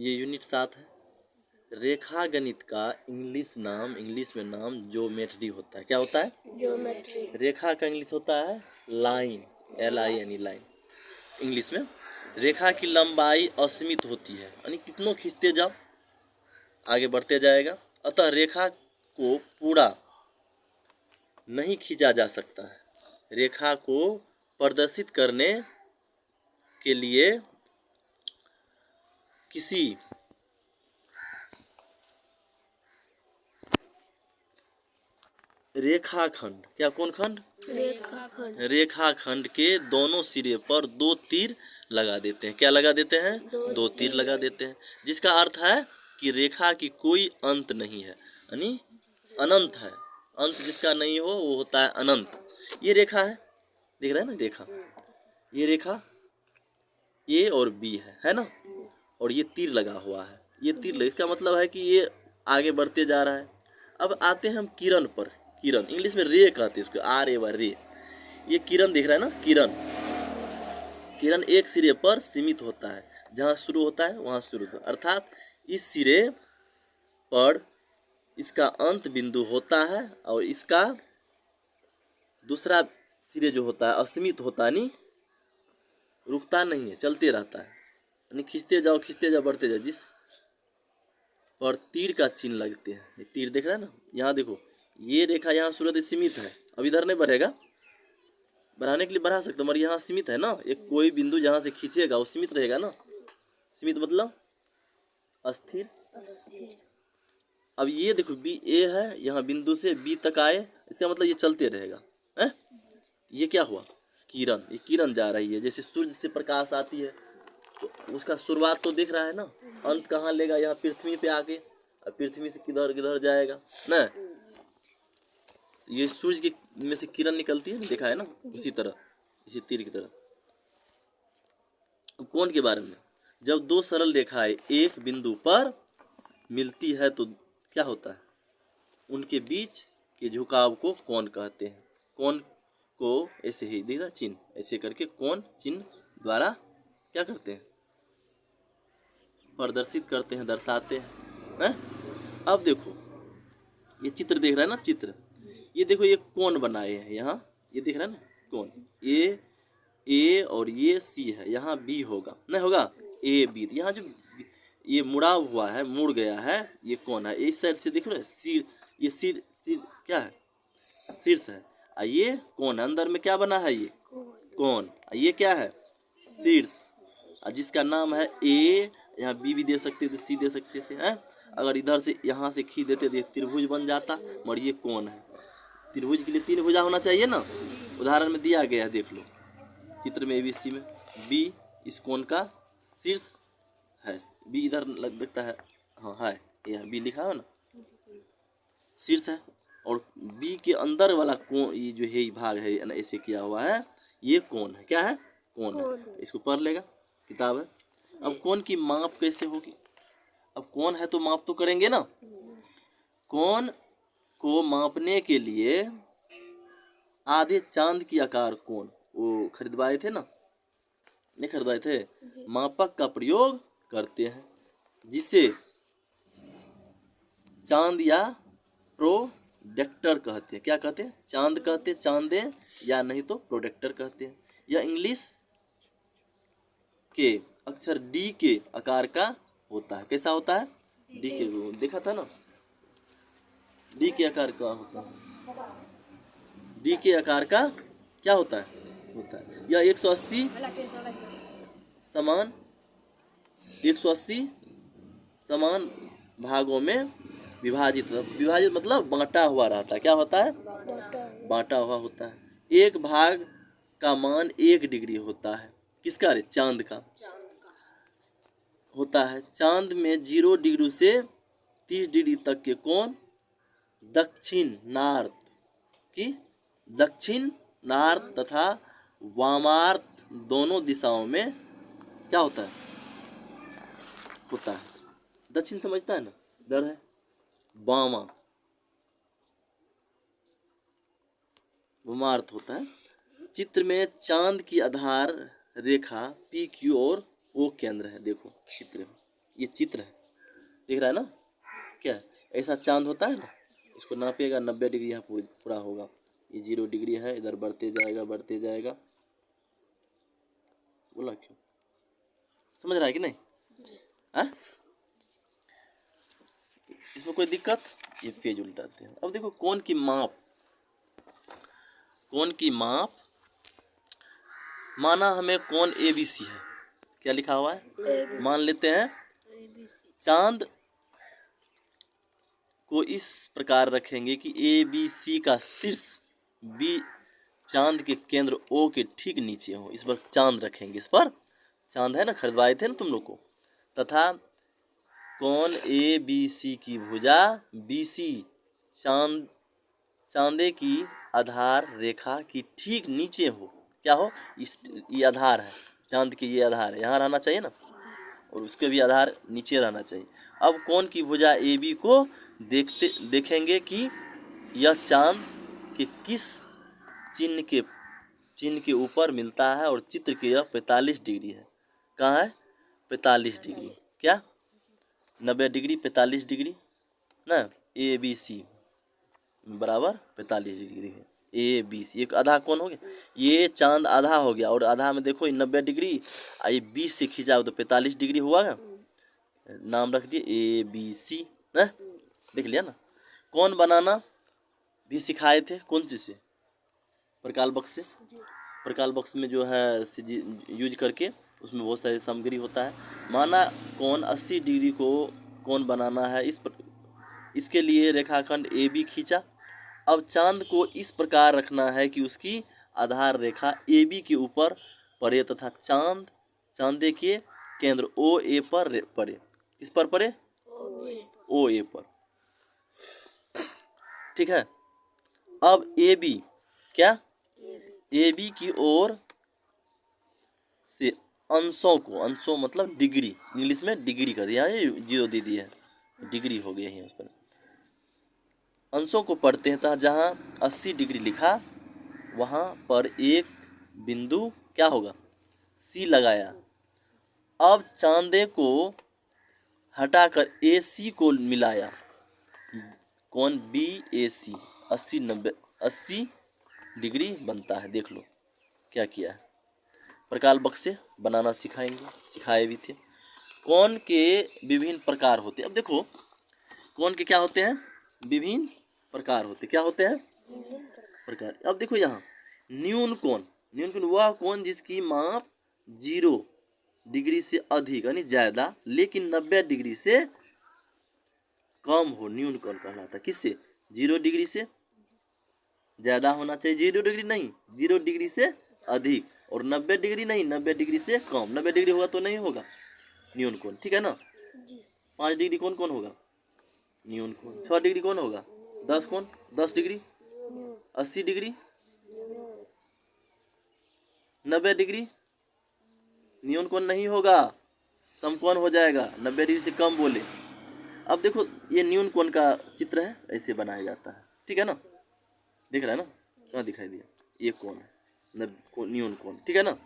ये यूनिट 7 है। रेखा गणित का इंग्लिश में नाम ज्योमेट्री होता है। क्या होता है? ज्योमेट्री। रेखा का इंग्लिश होता है लाइन, LINE लाइन। इंग्लिश में रेखा की लंबाई असीमित होती है, यानी कितनों खींचते जाओ आगे बढ़ते जाएगा। अतः रेखा को पूरा नहीं खींचा जा सकता है। रेखा को प्रदर्शित करने के लिए किसी रेखाखंड, क्या कौन खंड? रेखाखंड। रेखाखंड के दोनों सिरे पर 2 तीर लगा देते हैं। क्या लगा देते हैं? 2 तीर लगा देते हैं, जिसका अर्थ है कि रेखा की कोई अंत नहीं है, यानी अनंत है। अंत जिसका नहीं हो वो होता है अनंत। ये रेखा है, दिख रहा है ना रेखा, ये रेखा A और B है ना, और ये तीर लगा हुआ है। ये तीर इसका मतलब है कि ये आगे बढ़ते जा रहा है। अब आते हैं हम किरण पर। किरण इंग्लिश में रे कहते हैं इसको, RAY रे। ये किरण दिख रहा है ना, किरण एक सिरे पर सीमित होता है, जहाँ शुरू होता है वहाँ शुरू होता है, अर्थात इस सिरे पर इसका अंत बिंदु होता है और इसका दूसरा सिरे जो होता है असीमित होता है, नहीं रुकता नहीं है, चलते रहता है, यानी खींचते जाओ बढ़ते जाओ। जिस पर तीर का चिन्ह लगते हैं, ये तीर देख रहा है ना, यहाँ देखो ये रेखा यहाँ सूरत सीमित है, अब इधर नहीं बढ़ेगा, बढ़ाने के लिए बढ़ा सकते मगर यहाँ सीमित है ना। एक कोई बिंदु जहाँ से खींचेगा वो सीमित रहेगा ना, सीमित मतलब अस्थिर। अब ये देखो A है, यहाँ बिंदु से B तक आए, इसका मतलब ये चलते रहेगा है। ये क्या हुआ? किरण, ये किरण जा रही है, जैसे सूर्य से प्रकाश आती है तो उसका शुरुआत तो दिख रहा है ना, अंत कहाँ लेगा? यहाँ पृथ्वी पे आके, और पृथ्वी से किधर किधर जाएगा ना। ये सूर्य के में से किरण निकलती है, देखा है ना, इसी तरह, इसी तीर की तरह। कोण के बारे में, जब 2 सरल रेखाएं एक बिंदु पर मिलती है तो क्या होता है? उनके बीच के झुकाव को कोण कहते हैं। कोण को ऐसे ही देखा चिन्ह, ऐसे करके कोण चिन्ह द्वारा क्या करते हैं? प्रदर्शित करते हैं, दर्शाते हैं। अब देखो ये चित्र देख रहा है ना, चित्र, ये देखो ये कोण बनाए हैं यहाँ, ये दिख रहा है ना कोण, A और ये C है, यहाँ B होगा, नहीं होगा AB, यहाँ जो ये मुड़ा हुआ है, मुड़ गया है, ये कोण है। इस साइड से देख रहे हो सिर, ये सिर क्या है? शीर्ष है, और ये कोण है, अंदर में क्या बना है? ये कोण, ये क्या है? शीर्ष, जिसका नाम है A। यहाँ B भी दे सकते थे, C दे सकते थे हैं। अगर इधर से यहाँ से खींच देते तो त्रिभुज बन जाता, मगर ये कोण है। त्रिभुज के लिए 3 भुजा होना चाहिए ना, उदाहरण में दिया गया है, देख लो चित्र में ABC में B इस कोण का शीर्ष है, B इधर लगता है, हाँ है, यहाँ B लिखा है ना, शीर्ष है, और B के अंदर वाला कोण, ये जो है भाग है ना, ऐसे किया हुआ है, ये कोण है। क्या है? कोण है। इसको पढ़ लेगा, किताब है। अब कोण की माप कैसे होगी? अब कोण है तो माप तो करेंगे ना। कोण को मापने के लिए आधे चांद की आकार कोण वो खरीदवाए थे ना, नहीं खरीदवाए थे, मापक का प्रयोग करते हैं, जिसे चांद या प्रोडेक्टर कहते हैं। क्या कहते हैं? चांद कहते हैं, चांदे, या नहीं तो प्रोडेक्टर कहते हैं। यह इंग्लिश के अक्षर D के आकार का होता है। कैसा होता है? D के, देखा था ना, D के आकार का होता है। D के आकार का क्या होता है? यह 180 समान भागों में विभाजित मतलब बांटा हुआ रहता है। क्या होता है? बांटा हुआ होता है। एक भाग का मान 1 डिग्री होता है। किसका? चांद का होता है। चांद में 0 डिग्री से 30 डिग्री तक के कोण दक्षिणार्थ तथा वामार्थ दोनों दिशाओं में क्या होता है? दक्षिण समझता है ना, इधर है, वामार्थ होता है। चित्र में चांद की आधार रेखा PQ और O केंद्र है। देखो चित्र में ये चित्र है, दिख रहा है ना, क्या है? ऐसा चांद होता है ना, इसको नापिएगा 90 डिग्री यहाँ पूरा होगा, ये 0 डिग्री है, इधर बढ़ते जाएगा। बोला क्यों? समझ रहा है कि नहीं? हाँ, इसमें कोई दिक्कत? ये पेज उल्टाते हैं। अब देखो कोण की माप माना हमें कोण ABC है, क्या लिखा हुआ है? मान लेते हैं चांद को इस प्रकार रखेंगे कि ABC का शीर्ष B चांद के केंद्र O के ठीक नीचे हो। इस पर चांद रखेंगे, इस पर चांद है ना, खरीदवाए थे ना तुम लोग को। तथा कोण ABC की भुजा BC चांदे की आधार रेखा की ठीक नीचे हो। क्या हो? ये आधार है चांद की, ये आधार है, यहाँ रहना चाहिए ना, और उसके भी आधार नीचे रहना चाहिए। अब कोण की भुजा AB को देखेंगे कि यह चांद के किस चिन्ह के ऊपर मिलता है, और चित्र के यह 45 डिग्री है। कहाँ है? 45 डिग्री। क्या? 90 डिग्री 45 डिग्री ना, ABC बराबर 45 डिग्री है। ABC एक आधा कोण हो गया, ये चांद आधा हो गया, और आधा में देखो 90 डिग्री, ये 20 से खिंचा तो 45 डिग्री हुआ ना, नाम रख दिए ABC ना, देख लिया ना। कोण बनाना भी सिखाए थे, कौन सी से? प्रकाल बक्स से। प्रकाल बक्स में जो है यूज करके उसमें बहुत सारी सामग्री होता है। माना कोण 80 डिग्री को कोण बनाना है, इसके लिए रेखाखंड AB खींचा। अब चांद को इस प्रकार रखना है कि उसकी आधार रेखा AB के ऊपर पड़े तथा चांदे के केंद्र OA पर पड़े। किस पर पड़े? OA पर। ठीक है। अब AB क्या? AB की ओर से अंशों मतलब डिग्री, इंग्लिश में डिग्री कर दिया है, 0 दे दिया है, डिग्री हो गया है उस पर। अंशों को पढ़ते हैं, तो जहाँ 80 डिग्री लिखा वहाँ पर एक बिंदु क्या होगा? C लगाया। अब चांदे को हटाकर AC को मिलाया, कोण BAC 80 डिग्री बनता है। देख लो क्या किया है। प्रकाल बक्स से बनाना सिखाए भी थे। कोण के विभिन्न प्रकार होते हैं। अब देखो कोण के क्या होते हैं? विभिन्न प्रकार होते। क्या होते हैं? प्रकार। अब देखो यहाँ न्यून कोण वह कोण जिसकी माप 0 डिग्री से अधिक यानी ज्यादा, लेकिन 90 डिग्री से कम हो, न्यून कोण कहलाता है। किससे? 0 डिग्री से ज्यादा होना चाहिए, 0 डिग्री नहीं, 0 डिग्री से अधिक, और 90 डिग्री नहीं, 90 डिग्री से कम। 90 डिग्री होगा तो नहीं होगा न्यून कोण, ठीक है ना। 5 डिग्री कौन होगा? न्यून कोण। 6 डिग्री कौन होगा? 10 डिग्री। 80 डिग्री, 90 डिग्री न्यून कोण नहीं होगा, समकोण हो जाएगा। 90 डिग्री से कम बोले। अब देखो ये न्यून कोण का चित्र है, ऐसे बनाया जाता है, ठीक है ना। दिख रहा है ना? कहाँ दिखाई दिया? ये कोण है न्यून कोण, ठीक है ना।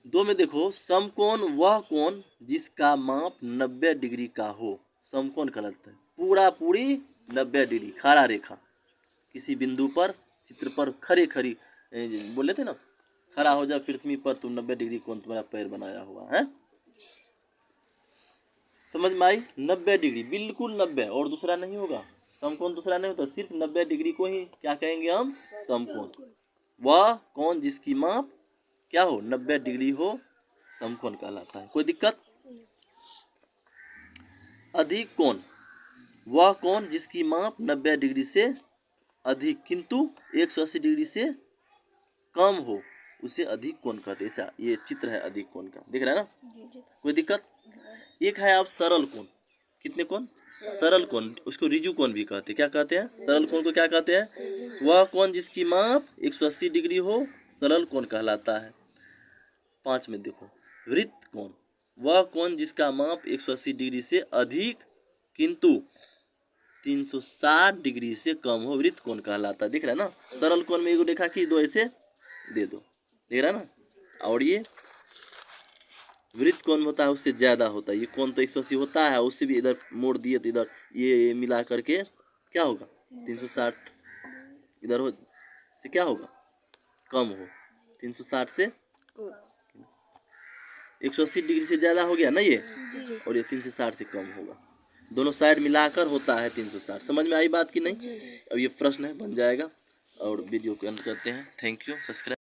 2 में देखो समकोण वह कोण जिसका माप 90 डिग्री का हो, समकोण कहलाता है। पूरी 90 डिग्री खड़ा रेखा किसी बिंदु पर चित्र पर खड़ी बोले थे ना, खड़ा हो जा पृथ्वी पर, तुम 90 डिग्री कोण तुम्हारा पैर बनाया हुआ है। समझ में आई? 90 डिग्री बिल्कुल 90, और दूसरा नहीं होगा। समकोण दूसरा नहीं होता, सिर्फ 90 डिग्री को ही क्या कहेंगे हम? समकोण। वह कोण जिसकी माप क्या हो? 90 डिग्री हो, समकोण कहलाता है। कोई दिक्कत? अधिक कोण वह कोण जिसकी माप 90 डिग्री से अधिक किंतु 180 डिग्री से कम हो, उसे अधिक कोण कहते हैं। ऐसा ये चित्र है अधिक कोण का, दिख रहा है ना। कोई दिक्कत? एक है आप सरल कोण। कितने कोण? सरल कोण, उसको रिजु कोण भी कहते हैं। क्या कहते हैं? सरल कोण को क्या कहते हैं? वह कोण जिसकी माप 180 डिग्री हो, सरल कोण कहलाता है। 5 में देखो वृत्त कोण वह कोण जिसका माप 180 डिग्री से अधिक किंतु 360 डिग्री से कम हो, वृत्त कोण कहलाता है। दिख रहा है ना। सरल कोण में एक रेखा की 2 ऐसे दे दो, दिख रहा है ना। और ये वृत्त कोण होता है उससे ज़्यादा होता है। ये कोण तो 180 होता है, उससे भी इधर मोड़ दिए तो इधर ये मिला करके क्या होगा 360, इधर हो से क्या होगा कम हो 360 से 180 डिग्री से ज़्यादा हो गया ना ये, और ये 360 से कम होगा। दोनों साइड मिलाकर होता है 360। समझ में आई बात कि नहीं? अब ये प्रश्न है बन जाएगा और वीडियो को एंड करते हैं। Thank you. सब्सक्राइब